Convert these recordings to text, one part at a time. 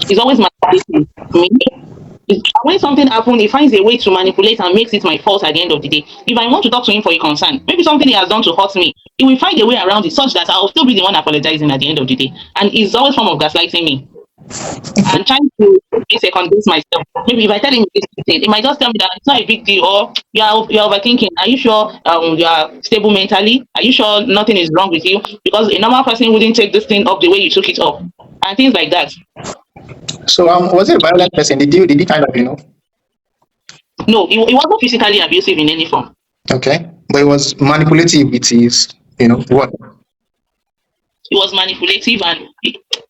He's always manipulating me. When something happens, he finds a way to manipulate and makes it my fault at the end of the day. If I want to talk to him for a concern, maybe something he has done to hurt me, he will find a way around it such that I'll still be the one apologizing at the end of the day. And it's always form of gaslighting me and trying to convince myself. Maybe if I tell him this thing, he might just tell me that it's not a big deal, or you're overthinking. Are you sure you are stable mentally? Are you sure nothing is wrong with you? Because a normal person wouldn't take this thing up the way you took it up, and things like that. So was he a violent person? Did he kind of, No, he wasn't physically abusive in any form. Okay, but he was manipulative with his, what? He was manipulative, and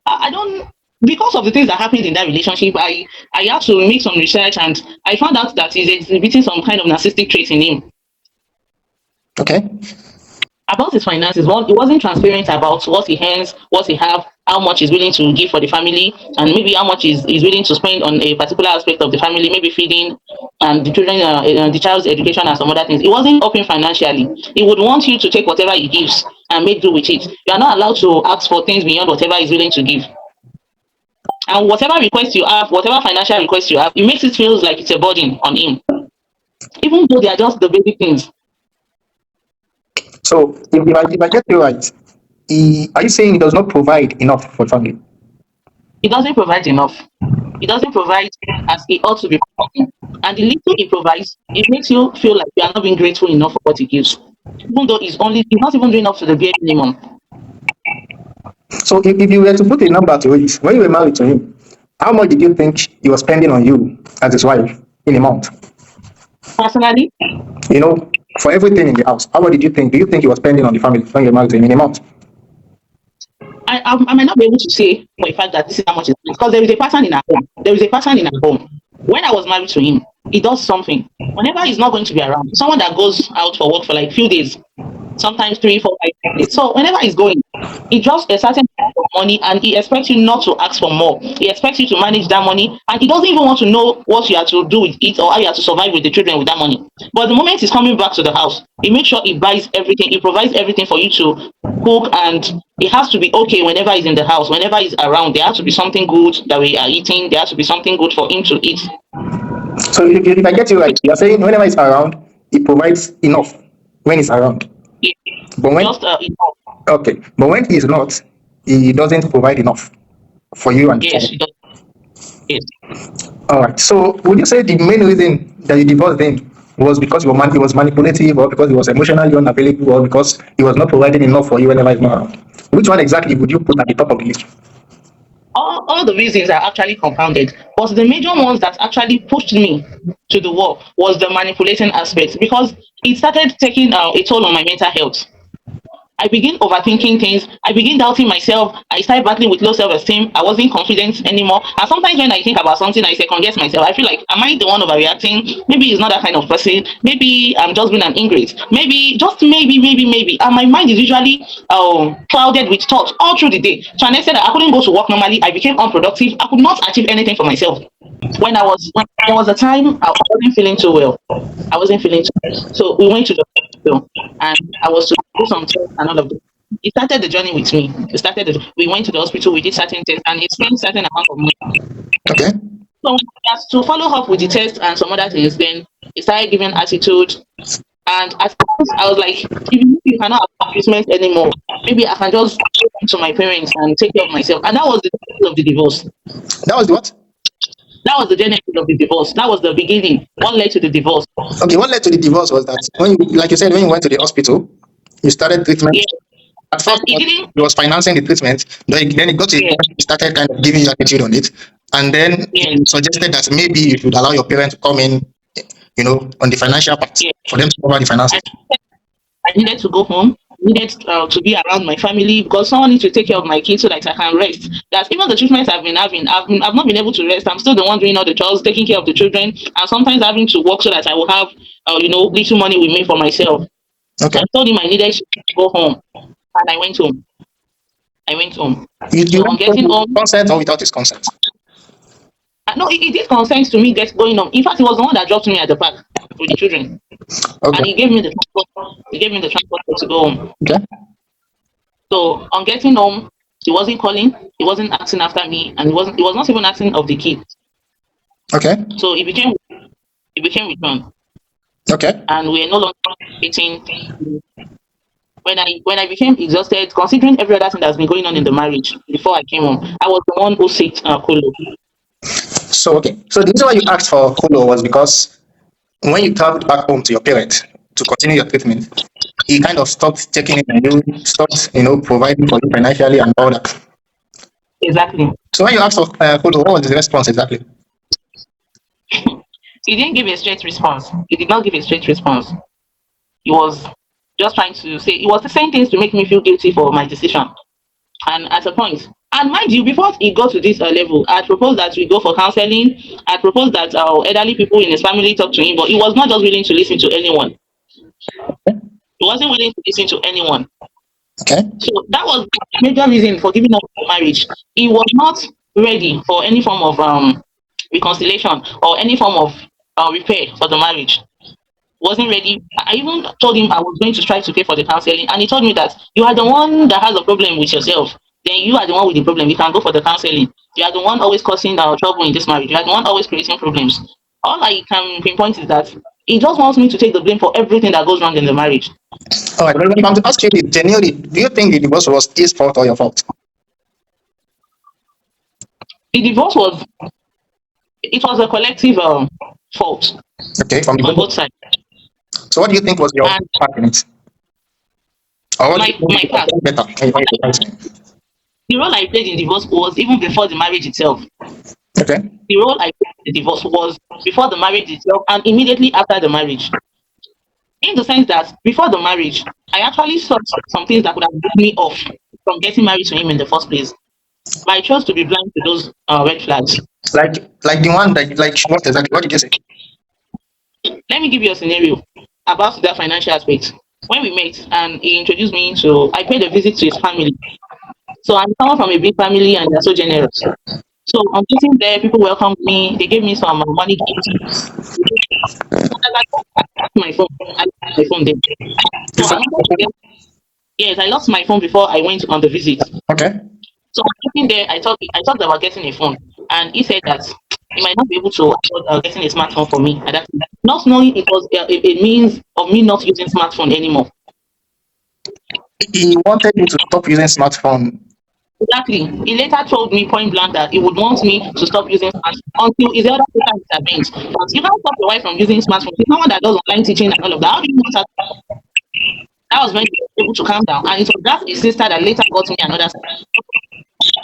I don't, because of the things that happened in that relationship, I had to make some research, and I found out that he's exhibiting some kind of narcissistic traits in him. Okay. About his finances, well, he wasn't transparent about what he earns, what he have, how much he's willing to give for the family, and maybe how much he's willing to spend on a particular aspect of the family, maybe feeding and the children, the child's education and some other things. He wasn't open financially. He would want you to take whatever he gives and make do with it. You are not allowed to ask for things beyond whatever he's willing to give. And whatever request you have, whatever financial request you have, it makes it feel like it's a burden on him, even though they are just the basic things. So if I get you right, are you saying he does not provide enough for family? He doesn't provide enough. He doesn't provide as he ought to be providing. And the little he provides, it makes you feel like you are not being grateful enough for what he gives. Even though he's not even doing up to the bare minimum. So if you were to put a number to it, when you were married to him, how much did you think he was spending on you as his wife in a month? Personally? For everything in the house, how much do you think he was spending on the family when you were married to him in a month? I might not be able to say for a fact that this is how much it's because there is a pattern in our home. There is a pattern in our home. When I was married to him, he does something. Whenever he's not going to be around, someone that goes out for work for like a few days, sometimes 3, 4, 5 days. So whenever he's going, he drops a certain amount of money and he expects you not to ask for more. He expects you to manage that money, and he doesn't even want to know what you have to do with it or how you have to survive with the children with that money. But the moment he's coming back to the house, he makes sure he buys everything, he provides everything for you to cook, and it has to be okay whenever he's in the house, whenever he's around. There has to be something good that we are eating, there has to be something good for him to eat. So if I get you right, you're saying whenever he's around, he provides enough when he's around. Yeah. But when okay, but when he's not, he doesn't provide enough for you and yes, he does. Yes. All right. So would you say the main reason that you divorced him was because he was manipulative, or because he was emotionally unavailable, or because he was not providing enough for you whenever he's not around? Which one exactly would you put at the top of the list? All the reasons are actually compounded, but the major ones that actually pushed me to the wall was the manipulating aspect, because it started taking a toll on my mental health. I begin overthinking things. I begin doubting myself. I started battling with low self-esteem. I wasn't confident anymore. And sometimes when I think about something, I second guess myself. I feel like, am I the one overreacting? Maybe he's not that kind of person. Maybe I'm just being an ingrate. Maybe, just maybe. And my mind is usually clouded with thoughts all through the day. So I said that I couldn't go to work normally. I became unproductive. I could not achieve anything for myself. When there was a time I wasn't feeling too well. I wasn't feeling too well. So we went to the hospital, and I was to do some tests and all of that. He started the journey with me. We went to the hospital, we did certain tests, and he spent certain amount of money. Okay. So to follow up with the test and some other things, then he started giving attitude. And at first I was like, even if you cannot have treatment anymore, maybe I can just go to my parents and take care of myself. And that was the genesis of the divorce. That was what? That was the genesis of the divorce. That was the beginning. What led to the divorce? Okay, what led to the divorce was that like you said, when you went to the hospital, you started treatment. Yeah. At first, he was financing the treatment. Then it got to he started kind of giving you attitude on it, and then he suggested that maybe you should allow your parents to come in, on the financial part for them to cover the finances. I needed to go home. Needed to be around my family, because someone needs to take care of my kids so that I can rest. That even the treatments I've been having, I've not been able to rest. I'm still the one doing all the chores, taking care of the children, and sometimes having to work so that I will have little money with me for myself. Okay. So I told him I needed to go home, and I went home. You went getting home, consent or without his consent? No, he did consent to me going home. In fact, he was the one that dropped me at the park with the children. Okay. And he gave me the transport. To go home. Okay. So on getting home, He wasn't calling, he wasn't asking after me, and he was not even asking of the kid. Okay. So it became withdrawn. Okay. And we're no longer dating. When I became exhausted, considering every other thing that's been going on in the marriage before I came home, I was the one who said Kolo. So okay. So the reason why you asked for Kolo was because when you traveled back home to your parents to continue your treatment, he kind of stopped checking in on you, stopped, providing for you financially and all that. Exactly. So when you asked for Kolo, what was the response exactly? He didn't give a straight response. He did not give a straight response. He was just trying to say, he was saying things to make me feel guilty for my decision. And at a point, and mind you, before it got to this level, I proposed that we go for counseling. I proposed that elderly people in his family talk to him, but he was not just willing to listen to anyone. He wasn't willing to listen to anyone. Okay. So that was the major reason for giving up the marriage. He was not ready for any form of reconciliation or any form of repair for the marriage. Wasn't ready. I even told him I was going to try to pay for the counseling, and he told me that you are the one that has a problem with yourself. Then you are the one with the problem. You can go for the counseling. You are the one always causing trouble in this marriage. You are the one always creating problems. All I can pinpoint is that he just wants me to take the blame for everything that goes wrong in the marriage. All right. Well, if I'm to ask you genuinely, do you think the divorce was his fault or your fault? The divorce was it was a collective fault Okay, from the on both both. sides. So what do you think was your And part in it? Or what do you think my you could part, have done better? the role I played in divorce was even before the marriage itself. Okay. The role I played in the divorce was before the marriage itself and immediately after the marriage. In the sense that before the marriage, I actually saw some things that could have put me off from getting married to him in the first place. But I chose to be blind to those red flags. Like the one that like what exactly? What did you say? Let me give you a scenario about that financial aspect. When we met and he introduced me to, I paid a visit to his family. So I'm someone from a big family and they're so generous. So I'm getting there, people welcomed me, they gave me some money gifts. I lost my phone. I lost my phone there. You So I forgot wanted your to get, phone? yes, I lost my phone before I went on the visit. Okay. So I'm sitting there, I thought about getting a phone. And he said that he might not be able to afford getting a smartphone for me at that time. Not knowing it was a means of me not using smartphone anymore. He wanted you to stop using smartphone. Exactly. He later told me point blank that he would want me to stop using smartphone until his elder sister intervenes. But you can't stop your wife from using smartphone. She's someone that does online teaching and all of that. How do you want her? That was when he was able to calm down. And it was that his sister that later got me another.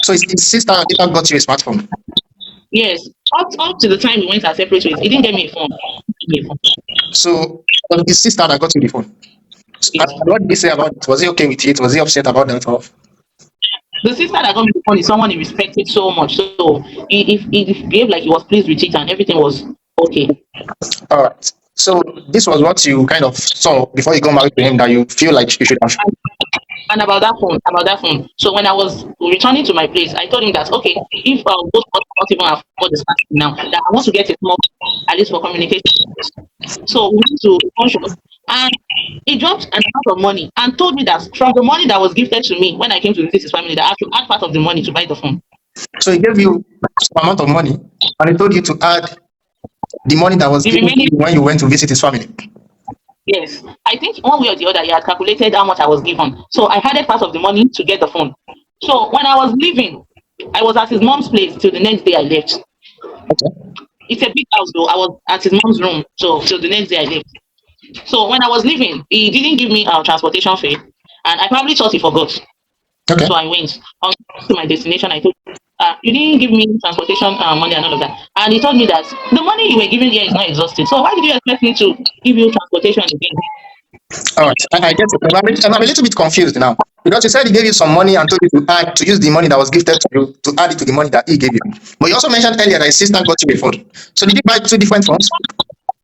So his sister later got you a smartphone. Yes. Up to the time we went our separate ways, he didn't get me a phone. He gave me a phone. So it was his sister that got you the phone. And Yes. what did he say about it? Was he okay with it? Was he upset about that? Or? The sister that got me the phone is someone he respected so much. So he behaved like he was pleased with it and everything was okay. All right. So this was what you kind of saw before you got married to him that you feel like you should have. And about that phone. So when I was returning to my place, I told him that okay, if both of us not even afford the smartphone now, that I want to get a small, at least for communication. So we went to one shop, and he dropped an amount of money and told me that from the money that was gifted to me when I came to visit his family, that I should add part of the money to buy the phone. So he gave you some amount of money and he told you to add the money that was The given to remaining, you when you went to visit his family. yes, I think one way or the other, he had calculated how much I was given. So I added part of the money to get the phone. So when I was leaving, I was at his mom's place till the next day I left. Okay. It's a big house though. I was at his mom's room, so till the next day I left. So when I was leaving, he didn't give me transportation fare, and I probably thought he forgot. Okay. So I went on to my destination. I told you didn't give me transportation money and all of that, and he told me that the money you were giving here is not exhausted. So why did you expect me to give you transportation again? All right. I get it. I'm a little bit confused now because you said he gave you some money and told you to add to use the money that was gifted to you to add it to the money that he gave you. But you also mentioned earlier that his sister got you a phone. So did you buy two different phones?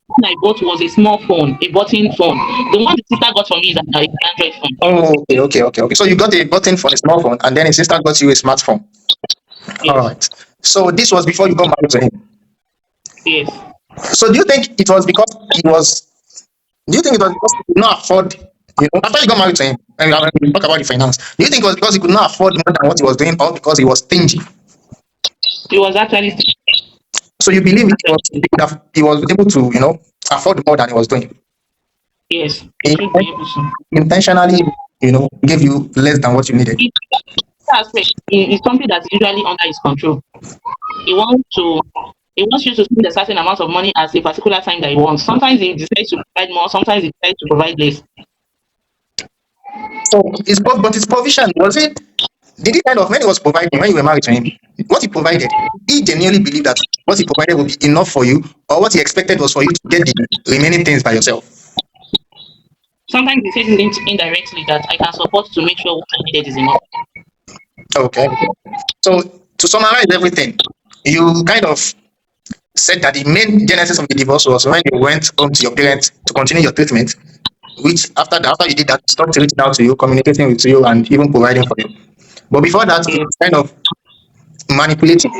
One I bought was a small phone, a button phone. The one the sister got for me is an Android phone. Oh, okay. So you got a button for a small phone and then his sister got you a smartphone. All Yes, right. So this was before you got married to him. yes. So do you think it was because he was? Do you think it was because he could not afford After you got married to him, and we talk about the finance, do you think it was because he could not afford more than what he was doing, or because he was stingy? He was actually So you believe he was able to, afford more than he was doing? yes, he He should be able to. intentionally, gave you less than what you needed. It, that aspect is something that's usually under his control. He wants to he wants you to spend a certain amount of money at a particular time that he wants. Sometimes he decides to provide more, sometimes he decides to provide less. So but his provision was it? Did he kind of, when he was providing, when you were married to him, what he provided, he genuinely believed that what he provided would be enough for you, or what he expected was for you to get the remaining things by yourself? Sometimes he says it indirectly that I can support to make sure what I needed is enough. Okay. So to summarize everything, you kind of said that the main genesis of the divorce was when you went home to your parents to continue your treatment, which after you did that, stopped reaching out to you, communicating with you, and even providing for you. But before that, it Yes, was kind of manipulative,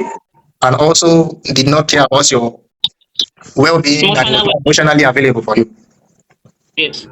and also did not care about your well-being, and was emotional not well. emotionally available for you. Yes,